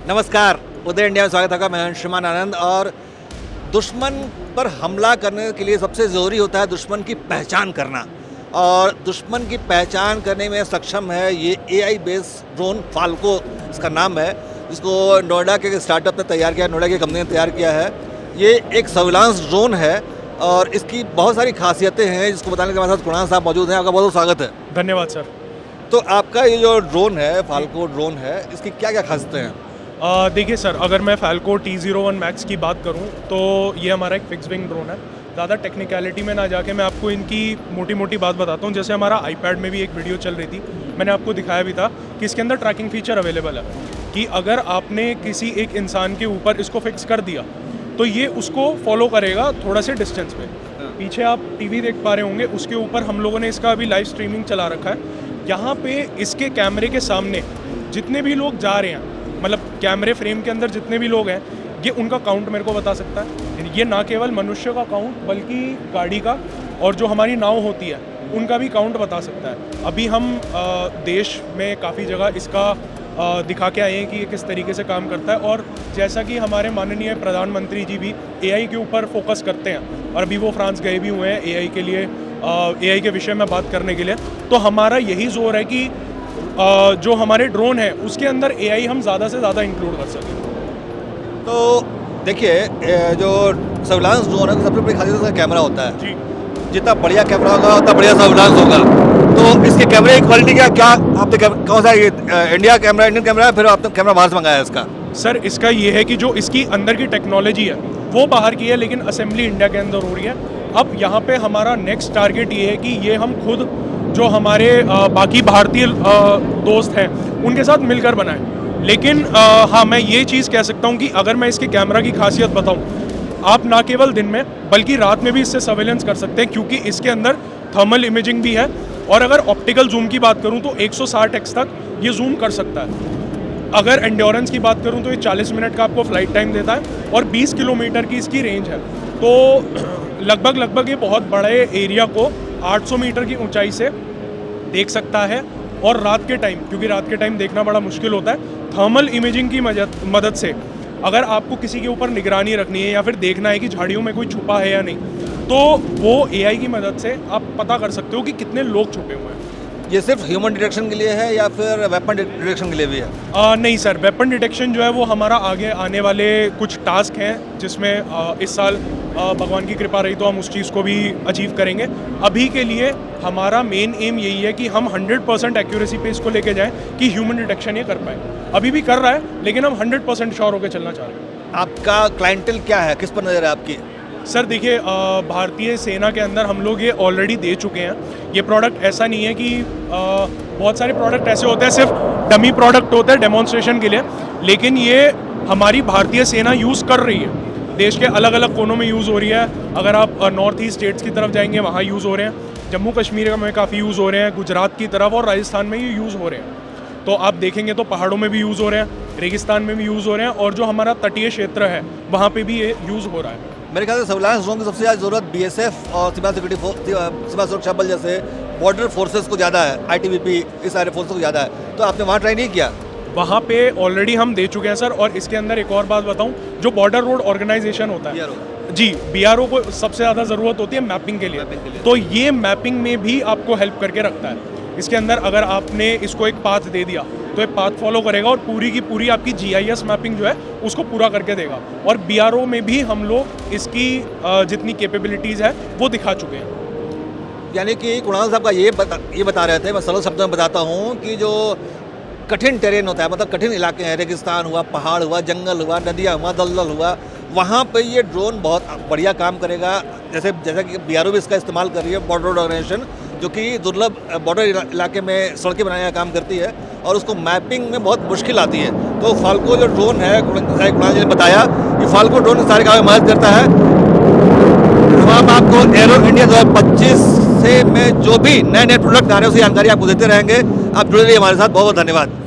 नमस्कार, उदय इंडिया में स्वागत है। मैं अंशुमान आनंद। और दुश्मन पर हमला करने के लिए सबसे ज़रूरी होता है दुश्मन की पहचान करना, और दुश्मन की पहचान करने में सक्षम है ये AI बेस्ड ड्रोन फाल्को इसका नाम है, जिसको नोएडा के स्टार्टअप ने तैयार किया, नोएडा की कंपनी ने तैयार किया है। ये एक सर्विलांस ड्रोन है और इसकी बहुत सारी खासियतें हैं जिसको बताने के हमारे साथ कुणाल साहब मौजूद हैं। आपका बहुत बहुत स्वागत है। धन्यवाद सर। तो आपका ये जो ड्रोन है, फाल्को ड्रोन है, इसकी क्या क्या खासियतें हैं? देखिए सर, अगर मैं फाल्को T01 मैक्स की बात करूं तो ये हमारा एक फिक्स विंग ड्रोन है। ज़्यादा टेक्निकलिटी में ना जाके मैं आपको इनकी मोटी मोटी बात बताता हूं। जैसे हमारा iPad में भी एक वीडियो चल रही थी, मैंने आपको दिखाया भी था कि इसके अंदर ट्रैकिंग फीचर अवेलेबल है कि अगर आपने किसी एक इंसान के ऊपर इसको फिक्स कर दिया तो ये उसको फॉलो करेगा थोड़ा से डिस्टेंस पे। पीछे आप टीवी देख पा रहे होंगे, उसके ऊपर हम लोगों ने इसका अभी लाइव स्ट्रीमिंग चला रखा है। यहाँ पे इसके कैमरे के सामने जितने भी लोग जा रहे हैं, मतलब कैमरे फ्रेम के अंदर जितने भी लोग हैं, ये उनका काउंट मेरे को बता सकता है। ये ना केवल मनुष्य का काउंट बल्कि गाड़ी का और जो हमारी नाव होती है उनका भी काउंट बता सकता है। अभी हम देश में काफ़ी जगह इसका दिखा के आए हैं कि ये किस तरीके से काम करता है। और जैसा कि हमारे माननीय प्रधानमंत्री जी भी AI के ऊपर फोकस करते हैं और अभी वो फ्रांस गए भी हुए हैं AI के लिए, AI के विषय में बात करने के लिए, तो हमारा यही जोर है कि जो हमारे ड्रोन है उसके अंदर AI हम ज़्यादा से ज़्यादा इंक्लूड कर सकें। तो देखिए, जो सर्विलांस ड्रोन है, सबसे बड़ी खासियत इसका कैमरा होता है जी। जितना बढ़िया कैमरा होगा उतना बढ़िया सर्विलांस होगा। तो इसके कैमरे की क्वालिटी क्या आपने कौन सा ये इंडियन कैमरा है, फिर आपने कैमरा बाहर से मंगाया है इसका? सर, इसका ये है कि जो इसकी अंदर की टेक्नोलॉजी है वो बाहर की है, लेकिन असेंबली इंडिया के अंदर हो रही है। अब यहाँ पे हमारा नेक्स्ट टारगेट ये है कि ये हम खुद जो हमारे बाकी भारतीय दोस्त हैं उनके साथ मिलकर बनाएं। लेकिन हाँ, मैं ये चीज़ कह सकता हूँ कि अगर मैं इसके कैमरा की खासियत बताऊँ, आप ना केवल दिन में बल्कि रात में भी इससे सर्वेलेंस कर सकते हैं, क्योंकि इसके अंदर थर्मल इमेजिंग भी है। और अगर ऑप्टिकल जूम की बात करूँ तो 160x तक ये जूम कर सकता है। अगर एंड्योरेंस की बात करूँ तो ये 40 मिनट का आपको फ्लाइट टाइम देता है और 20 किलोमीटर की इसकी रेंज है। तो लगभग ये बहुत बड़े एरिया को 800 मीटर की ऊंचाई से देख सकता है। और रात के टाइम, क्योंकि रात के टाइम देखना बड़ा मुश्किल होता है, थर्मल इमेजिंग की मदद से अगर आपको किसी के ऊपर निगरानी रखनी है या फिर देखना है कि झाड़ियों में कोई छुपा है या नहीं, तो वो AI की मदद से आप पता कर सकते हो कि कितने लोग छुपे हुए हैं। ये सिर्फ ह्यूमन डिटेक्शन के लिए है या फिर वेपन डिटेक्शन के लिए भी है? नहीं सर, वेपन डिटेक्शन जो है वो हमारा आगे आने वाले कुछ टास्क हैं जिसमें इस साल भगवान की कृपा रही तो हम उस चीज़ को भी अचीव करेंगे। अभी के लिए हमारा मेन एम यही है कि हम 100% एक्यूरेसी पे इसको लेके जाएं कि ह्यूमन डिटेक्शन ये कर पाए। अभी भी कर रहा है, लेकिन हम 100% श्योर होकर चलना चाह रहे हैं। आपका क्लाइंटेल क्या है, किस पर नज़र है आपकी? सर देखिए, भारतीय सेना के अंदर हम लोग ये ऑलरेडी दे चुके हैं। ये प्रोडक्ट ऐसा नहीं है कि बहुत सारे प्रोडक्ट ऐसे होते हैं सिर्फ डमी प्रोडक्ट होते हैं डेमोन्स्ट्रेशन के लिए, लेकिन ये हमारी भारतीय सेना यूज़ कर रही है। देश के अलग अलग कोनों में यूज़ हो रही है। अगर आप नॉर्थ ईस्ट स्टेट्स की तरफ जाएंगे वहाँ यूज़ हो रहे हैं, जम्मू कश्मीर में काफ़ी यूज़ हो रहे हैं, गुजरात की तरफ और राजस्थान में ये यूज़ हो रहे हैं। तो आप देखेंगे तो पहाड़ों में भी यूज़ हो रहे हैं, रेगिस्तान में भी यूज़ हो रहे हैं, और जो हमारा तटीय क्षेत्र है वहाँ पर भी ये यूज़ हो रहा है। मेरे ख्याल से सर्विलांस ड्रोन की सबसे ज़्यादा ज़रूरत BSF और सीमा सुरक्षा बल जैसे बॉर्डर फोर्सेस को ज़्यादा है, ITBP, इस सारे फोर्सेस को ज़्यादा है। तो आपने वहाँ ट्राई नहीं किया? वहाँ पे ऑलरेडी हम दे चुके हैं सर। और इसके अंदर एक और बात बताऊँ, जो बॉर्डर रोड ऑर्गेनाइजेशन होता है जी, BRO को सबसे ज़्यादा ज़रूरत होती है मैपिंग के लिए। तो ये मैपिंग में भी आपको हेल्प करके रखता है। इसके अंदर अगर आपने इसको एक पाथ दे दिया तो एक पाथ फॉलो करेगा और पूरी की पूरी आपकी GIS मैपिंग जो है उसको पूरा करके देगा। और BRO में भी हम लोग इसकी जितनी कैपेबिलिटीज़ है वो दिखा चुके हैं। यानी कि कुणाल साहब का ये बता रहे थे, मैं सरल शब्दों में बताता हूँ कि जो कठिन टेरेन होता है, मतलब कठिन इलाके हैं, रेगिस्तान हुआ, पहाड़ हुआ, जंगल हुआ, नदियाँ हुआ, दलदल हुआ, वहाँ पे ये ड्रोन बहुत बढ़िया काम करेगा। जैसा कि BRO भी इसका इस्तेमाल कर रही है, बॉर्डर रोड ऑर्गेनाइजेशन, जो कि दुर्लभ बॉर्डर इलाके में सड़कें बनाने का काम करती है और उसको मैपिंग में बहुत मुश्किल आती है। तो फाल्को जो ड्रोन है, कुणाल जी ने बताया कि फाल्को ड्रोन सारे काम में मदद करता है। हम आपको एरो इंडिया 2025 से में जो भी नए प्रोडक्ट आ रहे हैं उसकी जानकारी आपको देते रहेंगे। आप जुड़े रहिए हमारे साथ। बहुत बहुत धन्यवाद।